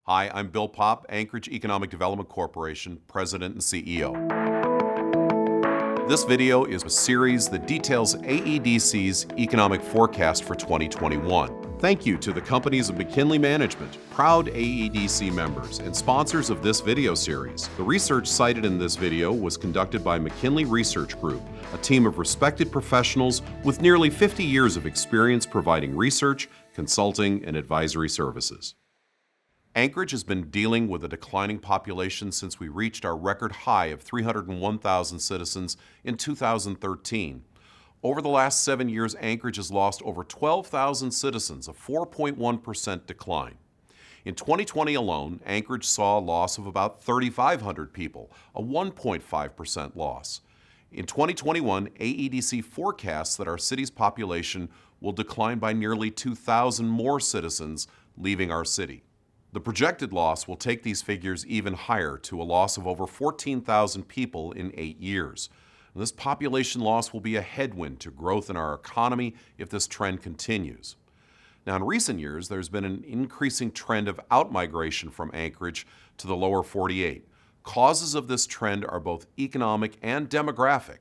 Hi, I'm Bill Popp, Anchorage Economic Development Corporation, President and CEO. This video is a series that details AEDC's economic forecast for 2021. Thank you to the companies of McKinley Management, proud AEDC members and sponsors of this video series. The research cited in this video was conducted by McKinley Research Group, a team of respected professionals with nearly 50 years of experience providing research, consulting, and advisory services. Anchorage has been dealing with a declining population since we reached our record high of 301,000 citizens in 2013. Over the last 7 years, Anchorage has lost over 12,000 citizens, a 4.1% decline. In 2020 alone, Anchorage saw a loss of about 3,500 people, a 1.5% loss. In 2021, AEDC forecasts that our city's population will decline by nearly 2,000 more citizens leaving our city. The projected loss will take these figures even higher to a loss of over 14,000 people in 8 years. This population loss will be a headwind to growth in our economy if this trend continues. Now, in recent years, there's been an increasing trend of outmigration from Anchorage to the lower 48. Causes of this trend are both economic and demographic.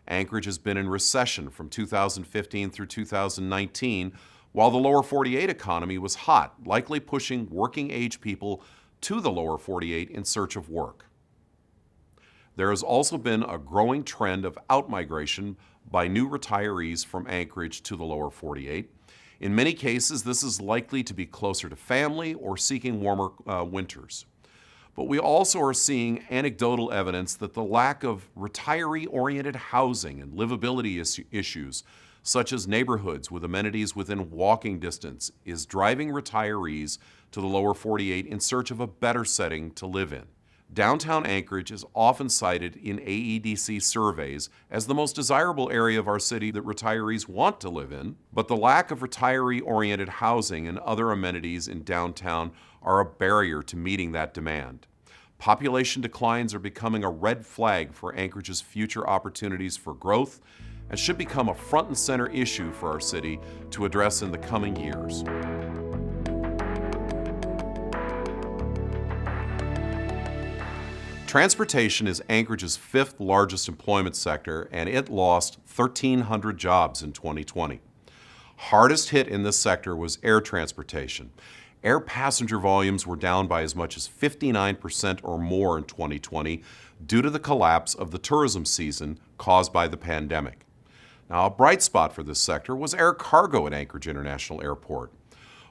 Anchorage has been in recession from 2015 through 2019, while the lower 48 economy was hot, likely pushing working-age people to the lower 48 in search of work. There has also been a growing trend of outmigration by new retirees from Anchorage to the lower 48. In many cases, this is likely to be closer to family or seeking warmer winters. But we also are seeing anecdotal evidence that the lack of retiree-oriented housing and livability issues, such as neighborhoods with amenities within walking distance, is driving retirees to the lower 48 in search of a better setting to live in. Downtown Anchorage is often cited in AEDC surveys as the most desirable area of our city that retirees want to live in, but the lack of retiree-oriented housing and other amenities in downtown are a barrier to meeting that demand. Population declines are becoming a red flag for Anchorage's future opportunities for growth and should become a front and center issue for our city to address in the coming years. Transportation is Anchorage's fifth largest employment sector, and it lost 1,300 jobs in 2020. Hardest hit in this sector was air transportation. Air passenger volumes were down by as much as 59% or more in 2020 due to the collapse of the tourism season caused by the pandemic. Now, a bright spot for this sector was air cargo at Anchorage International Airport.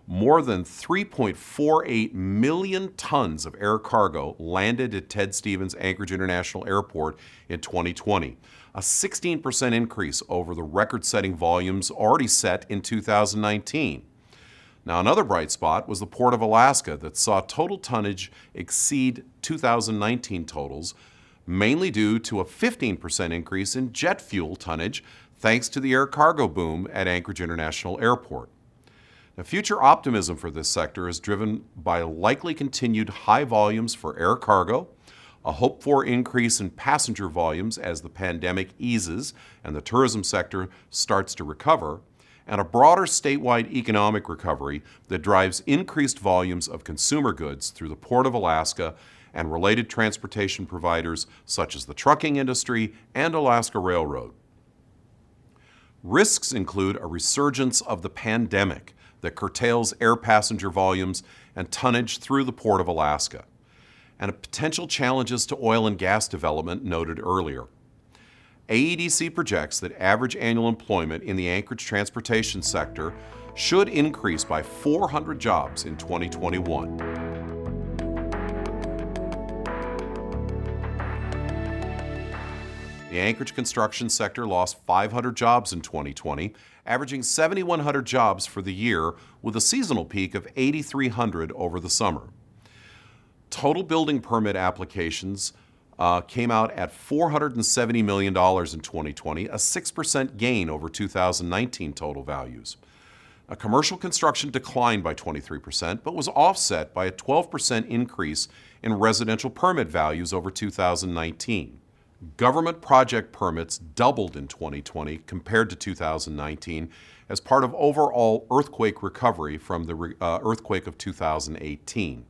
More than 3.48 million tons of air cargo landed at Ted Stevens Anchorage International Airport in 2020, a 16% increase over the record-setting volumes already set in 2019. Now, another bright spot was the Port of Alaska that saw total tonnage exceed 2019 totals, mainly due to a 15% increase in jet fuel tonnage thanks to the air cargo boom at Anchorage International Airport. Now, future optimism for this sector is driven by likely continued high volumes for air cargo, a hoped-for increase in passenger volumes as the pandemic eases and the tourism sector starts to recover, and a broader statewide economic recovery that drives increased volumes of consumer goods through the Port of Alaska and related transportation providers such as the trucking industry and Alaska Railroad. Risks include a resurgence of the pandemic that curtails air passenger volumes and tonnage through the Port of Alaska, and potential challenges to oil and gas development noted earlier. AEDC projects that average annual employment in the Anchorage transportation sector should increase by 400 jobs in 2021. The Anchorage construction sector lost 500 jobs in 2020, averaging 7,100 jobs for the year, with a seasonal peak of 8,300 over the summer. Total building permit applications came out at $470 million in 2020, a 6% gain over 2019 total values. Commercial construction declined by 23%, but was offset by a 12% increase in residential permit values over 2019. Government project permits doubled in 2020 compared to 2019 as part of overall earthquake recovery from the earthquake of 2018.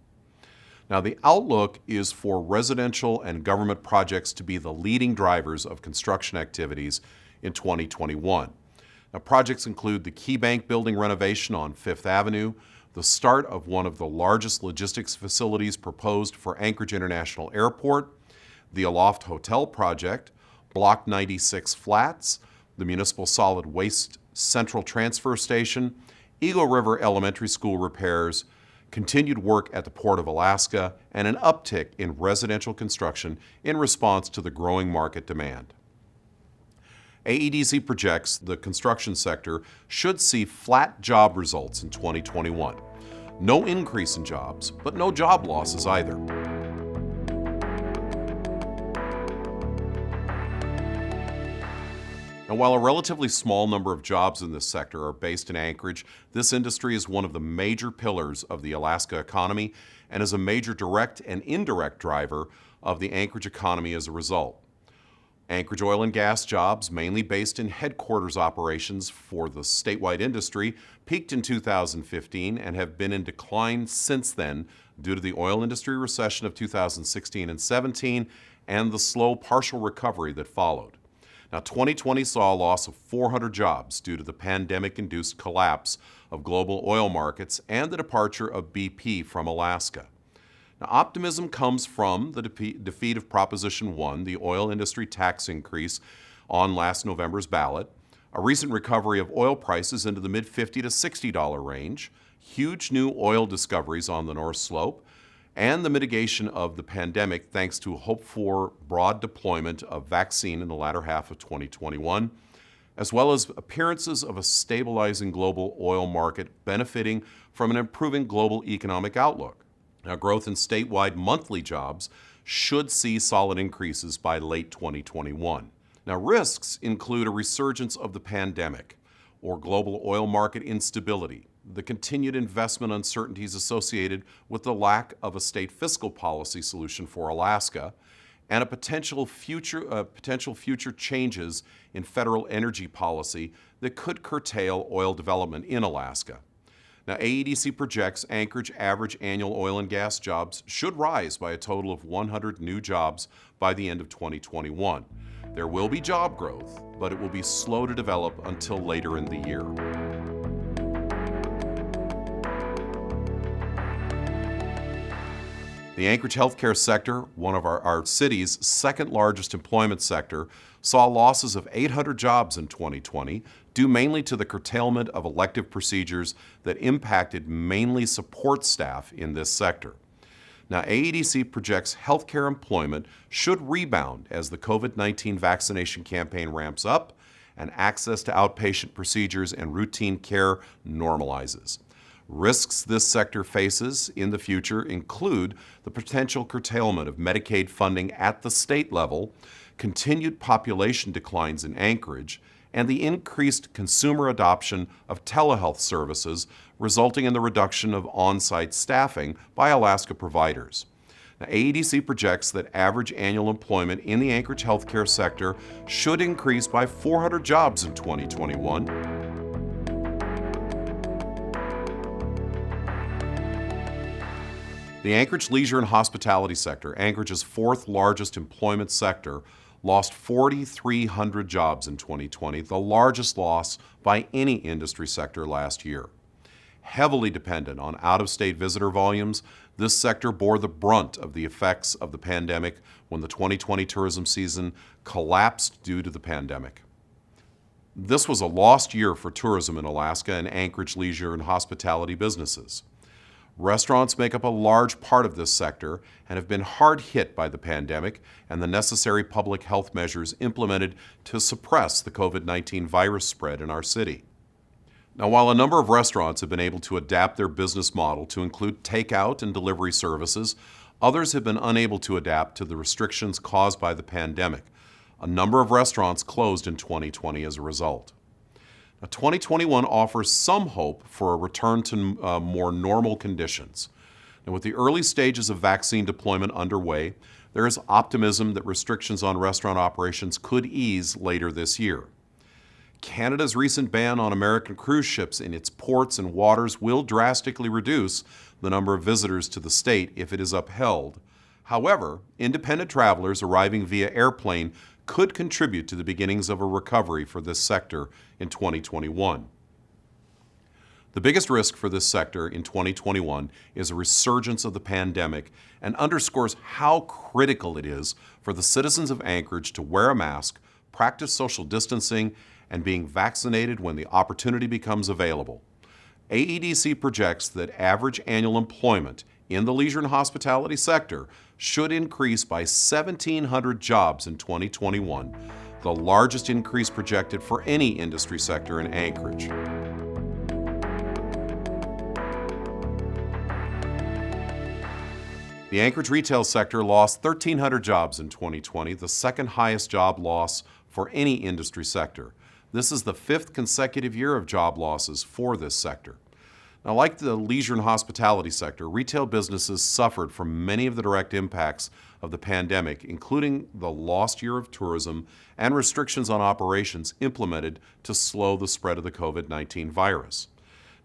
Now, the outlook is for residential and government projects to be the leading drivers of construction activities in 2021. Now, projects include the Key Bank building renovation on Fifth Avenue, the start of one of the largest logistics facilities proposed for Anchorage International Airport, the Aloft Hotel project, Block 96 Flats, the Municipal Solid Waste Central Transfer Station, Eagle River Elementary School repairs, continued work at the Port of Alaska, and an uptick in residential construction in response to the growing market demand. AEDC projects the construction sector should see flat job results in 2021. No increase in jobs, but no job losses either. Now, while a relatively small number of jobs in this sector are based in Anchorage, this industry is one of the major pillars of the Alaska economy and is a major direct and indirect driver of the Anchorage economy as a result. Anchorage oil and gas jobs, mainly based in headquarters operations for the statewide industry, peaked in 2015 and have been in decline since then due to the oil industry recession of 2016 and 17 and the slow partial recovery that followed. Now, 2020 saw a loss of 400 jobs due to the pandemic-induced collapse of global oil markets and the departure of BP from Alaska. Now, optimism comes from the defeat of Proposition 1, the oil industry tax increase on last November's ballot, a recent recovery of oil prices into the mid-$50 to $60 range, huge new oil discoveries on the North Slope, and the mitigation of the pandemic thanks to hope for broad deployment of vaccine in the latter half of 2021, as well as appearances of a stabilizing global oil market benefiting from an improving global economic outlook. Now, growth in statewide monthly jobs should see solid increases by late 2021. Now, risks include a resurgence of the pandemic or global oil market instability, the continued investment uncertainties associated with the lack of a state fiscal policy solution for Alaska, and a potential future changes in federal energy policy that could curtail oil development in Alaska. Now, AEDC projects Anchorage average annual oil and gas jobs should rise by a total of 100 new jobs by the end of 2021. There will be job growth, but it will be slow to develop until later in the year. The Anchorage healthcare sector, one of our city's second largest employment sector, saw losses of 800 jobs in 2020, due mainly to the curtailment of elective procedures that impacted mainly support staff in this sector. Now, AEDC projects healthcare employment should rebound as the COVID-19 vaccination campaign ramps up and access to outpatient procedures and routine care normalizes. Risks this sector faces in the future include the potential curtailment of Medicaid funding at the state level, continued population declines in Anchorage, and the increased consumer adoption of telehealth services, resulting in the reduction of on-site staffing by Alaska providers. Now, AEDC projects that average annual employment in the Anchorage healthcare sector should increase by 400 jobs in 2021. The Anchorage leisure and hospitality sector, Anchorage's fourth largest employment sector, lost 4,300 jobs in 2020, the largest loss by any industry sector last year. Heavily dependent on out-of-state visitor volumes, this sector bore the brunt of the effects of the pandemic when the 2020 tourism season collapsed due to the pandemic. This was a lost year for tourism in Alaska and Anchorage leisure and hospitality businesses. Restaurants make up a large part of this sector and have been hard hit by the pandemic and the necessary public health measures implemented to suppress the COVID-19 virus spread in our city. Now, while a number of restaurants have been able to adapt their business model to include takeout and delivery services, others have been unable to adapt to the restrictions caused by the pandemic. A number of restaurants closed in 2020 as a result. Now, 2021 offers some hope for a return to more normal conditions. And with the early stages of vaccine deployment underway, there is optimism that restrictions on restaurant operations could ease later this year. Canada's recent ban on American cruise ships in its ports and waters will drastically reduce the number of visitors to the state if it is upheld. However, independent travelers arriving via airplane could contribute to the beginnings of a recovery for this sector in 2021. The biggest risk for this sector in 2021 is a resurgence of the pandemic and underscores how critical it is for the citizens of Anchorage to wear a mask, practice social distancing, and being vaccinated when the opportunity becomes available. AEDC projects that average annual employment in the leisure and hospitality sector should increase by 1,700 jobs in 2021, the largest increase projected for any industry sector in Anchorage. The Anchorage retail sector lost 1,300 jobs in 2020, the second highest job loss for any industry sector. This is the fifth consecutive year of job losses for this sector. Now, like the leisure and hospitality sector, retail businesses suffered from many of the direct impacts of the pandemic, including the lost year of tourism and restrictions on operations implemented to slow the spread of the COVID-19 virus.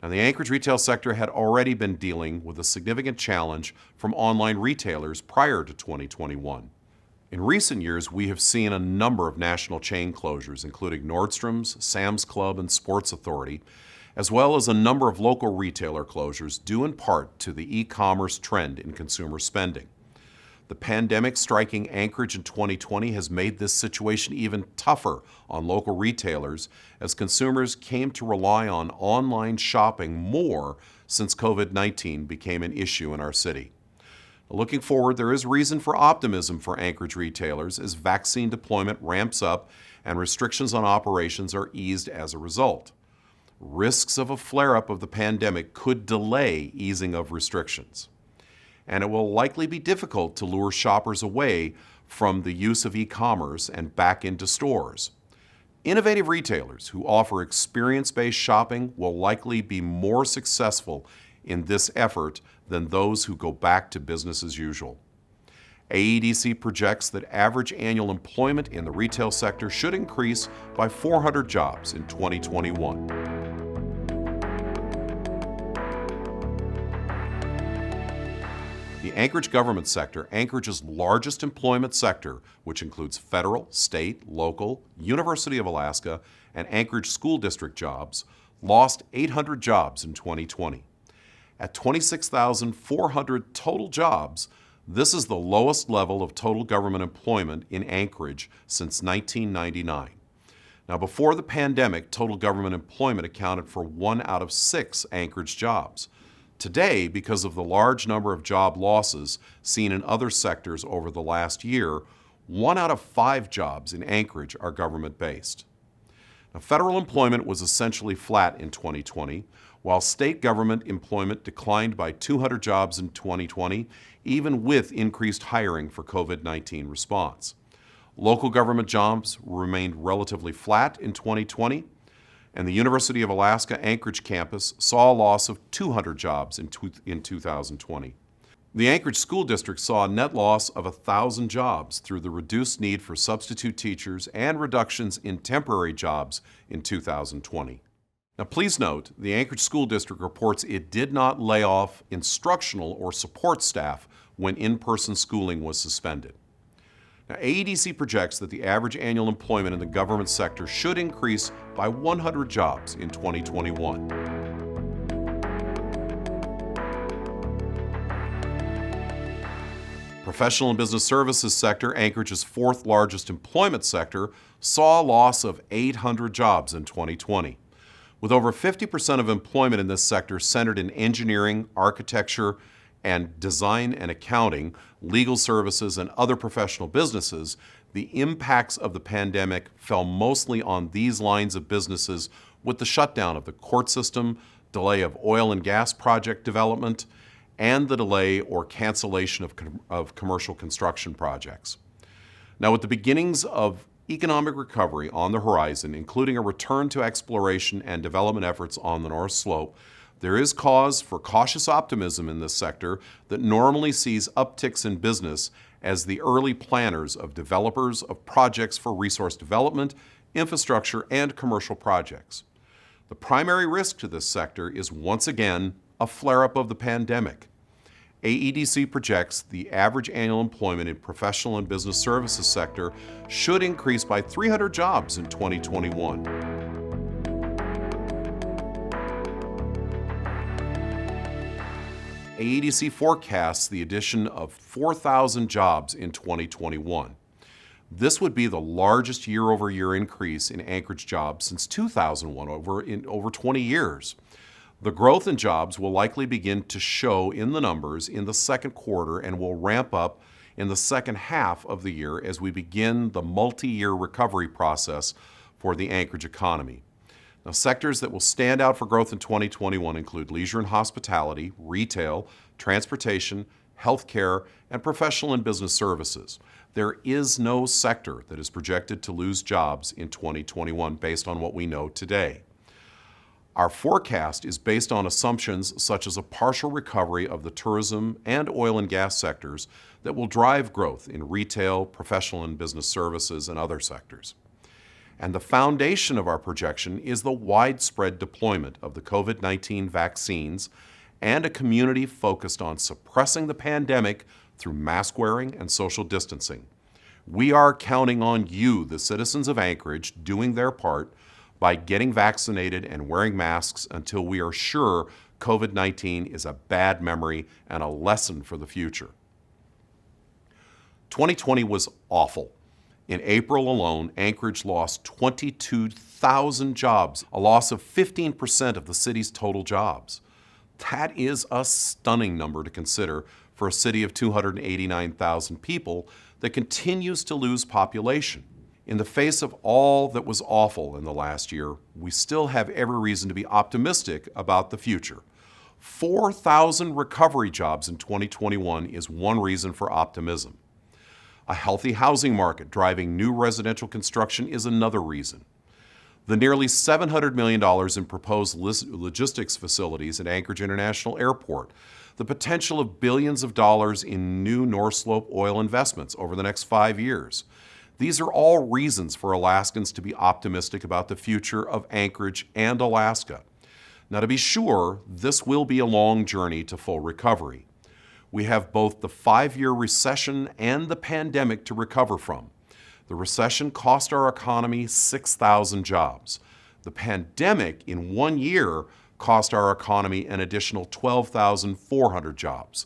Now, the Anchorage retail sector had already been dealing with a significant challenge from online retailers prior to 2021. In recent years, we have seen a number of national chain closures, including Nordstrom's, Sam's Club, and Sports Authority, as well as a number of local retailer closures due in part to the e-commerce trend in consumer spending. The pandemic striking Anchorage in 2020 has made this situation even tougher on local retailers as consumers came to rely on online shopping more since COVID-19 became an issue in our city. Looking forward, there is reason for optimism for Anchorage retailers as vaccine deployment ramps up and restrictions on operations are eased as a result. Risks of a flare-up of the pandemic could delay easing of restrictions, and it will likely be difficult to lure shoppers away from the use of e-commerce and back into stores. Innovative retailers who offer experience-based shopping will likely be more successful in this effort than those who go back to business as usual. AEDC projects that average annual employment in the retail sector should increase by 400 jobs in 2021. The Anchorage government sector, Anchorage's largest employment sector, which includes federal, state, local, University of Alaska, and Anchorage School District jobs, lost 800 jobs in 2020. At 26,400 total jobs, this is the lowest level of total government employment in Anchorage since 1999. Now, before the pandemic, total government employment accounted for 1 out of 6 Anchorage jobs. Today, because of the large number of job losses seen in other sectors over the last year, 1 out of 5 jobs in Anchorage are government-based. Now, federal employment was essentially flat in 2020, while state government employment declined by 200 jobs in 2020, even with increased hiring for COVID-19 response. Local government jobs remained relatively flat in 2020, and the University of Alaska Anchorage campus saw a loss of 200 jobs in 2020. The Anchorage School District saw a net loss of 1,000 jobs through the reduced need for substitute teachers and reductions in temporary jobs in 2020. Now, please note, the Anchorage School District reports it did not lay off instructional or support staff when in-person schooling was suspended. Now, AEDC projects that the average annual employment in the government sector should increase by 100 jobs in 2021. Professional and business services sector, Anchorage's fourth largest employment sector, saw a loss of 800 jobs in 2020. With over 50% of employment in this sector centered in engineering, architecture, and design and accounting, legal services, and other professional businesses, the impacts of the pandemic fell mostly on these lines of businesses with the shutdown of the court system, delay of oil and gas project development, and the delay or cancellation of commercial construction projects. Now, with the beginnings of economic recovery on the horizon, including a return to exploration and development efforts on the North Slope, there is cause for cautious optimism in this sector that normally sees upticks in business as the early planners of developers of projects for resource development, infrastructure, and commercial projects. The primary risk to this sector is once again a flare-up of the pandemic. AEDC projects the average annual employment in professional and business services sector should increase by 300 jobs in 2021. AEDC forecasts the addition of 4,000 jobs in 2021. This would be the largest year-over-year increase in Anchorage jobs since 2001, over 20 years. The growth in jobs will likely begin to show in the numbers in the second quarter and will ramp up in the second half of the year as we begin the multi-year recovery process for the Anchorage economy. Now, sectors that will stand out for growth in 2021 include leisure and hospitality, retail, transportation, healthcare, and professional and business services. There is no sector that is projected to lose jobs in 2021 based on what we know today. Our forecast is based on assumptions such as a partial recovery of the tourism and oil and gas sectors that will drive growth in retail, professional and business services, and other sectors. And the foundation of our projection is the widespread deployment of the COVID-19 vaccines and a community focused on suppressing the pandemic through mask wearing and social distancing. We are counting on you, the citizens of Anchorage, doing their part by getting vaccinated and wearing masks until we are sure COVID-19 is a bad memory and a lesson for the future. 2020 was awful. In April alone, Anchorage lost 22,000 jobs, a loss of 15% of the city's total jobs. That is a stunning number to consider for a city of 289,000 people that continues to lose population. In the face of all that was awful in the last year, we still have every reason to be optimistic about the future. 4,000 recovery jobs in 2021 is one reason for optimism. A healthy housing market driving new residential construction is another reason. The nearly $700 million in proposed logistics facilities at Anchorage International Airport, the potential of billions of dollars in new North Slope oil investments over the next 5 years. These are all reasons for Alaskans to be optimistic about the future of Anchorage and Alaska. Now, to be sure, this will be a long journey to full recovery. We have both the 5-year recession and the pandemic to recover from. The recession cost our economy 6,000 jobs. The pandemic in 1 year cost our economy an additional 12,400 jobs.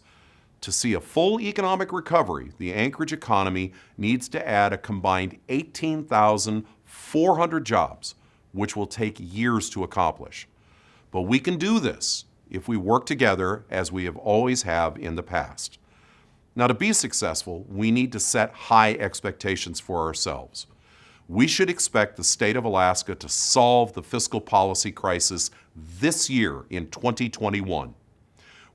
To see a full economic recovery, the Anchorage economy needs to add a combined 18,400 jobs, which will take years to accomplish. But we can do this if we work together as we have always have in the past. Now, to be successful, we need to set high expectations for ourselves. We should expect the state of Alaska to solve the fiscal policy crisis this year in 2021.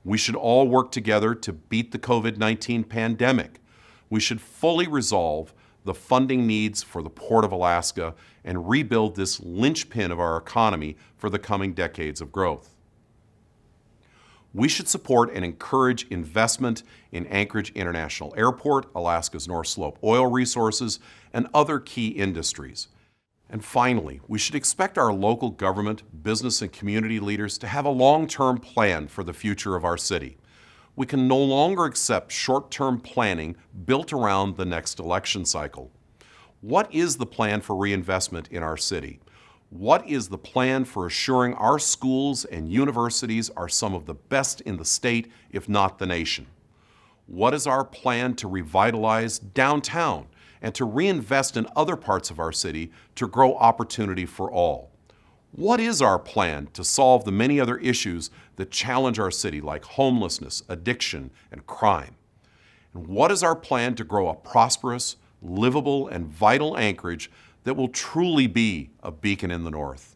We should all work together to beat the COVID-19 pandemic. We should fully resolve the funding needs for the Port of Alaska and rebuild this linchpin of our economy for the coming decades of growth. We should support and encourage investment in Anchorage International Airport, Alaska's North Slope oil resources, and other key industries. And finally, we should expect our local government, business, and community leaders to have a long-term plan for the future of our city. We can no longer accept short-term planning built around the next election cycle. What is the plan for reinvestment in our city? What is the plan for assuring our schools and universities are some of the best in the state, if not the nation? What is our plan to revitalize downtown and to reinvest in other parts of our city to grow opportunity for all? What is our plan to solve the many other issues that challenge our city, like homelessness, addiction, and crime? And what is our plan to grow a prosperous, livable, and vital Anchorage that will truly be a beacon in the North?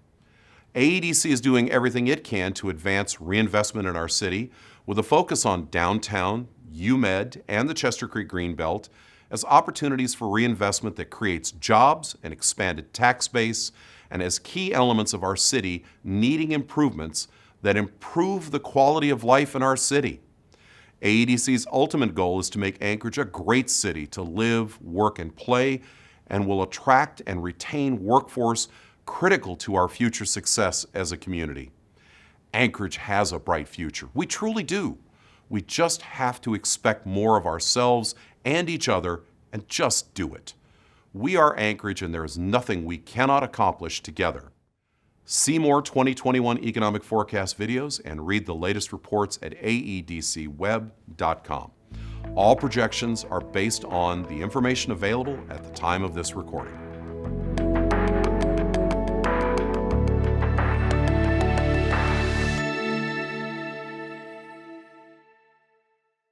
AEDC is doing everything it can to advance reinvestment in our city with a focus on downtown, UMed, and the Chester Creek Greenbelt as opportunities for reinvestment that creates jobs and expanded tax base, and as key elements of our city needing improvements that improve the quality of life in our city. AEDC's ultimate goal is to make Anchorage a great city to live, work, and play, and will attract and retain workforce critical to our future success as a community. Anchorage has a bright future. We truly do. We just have to expect more of ourselves and each other and just do it. We are Anchorage, and there is nothing we cannot accomplish together. See more 2021 economic forecast videos and read the latest reports at aedcweb.com. All projections are based on the information available at the time of this recording.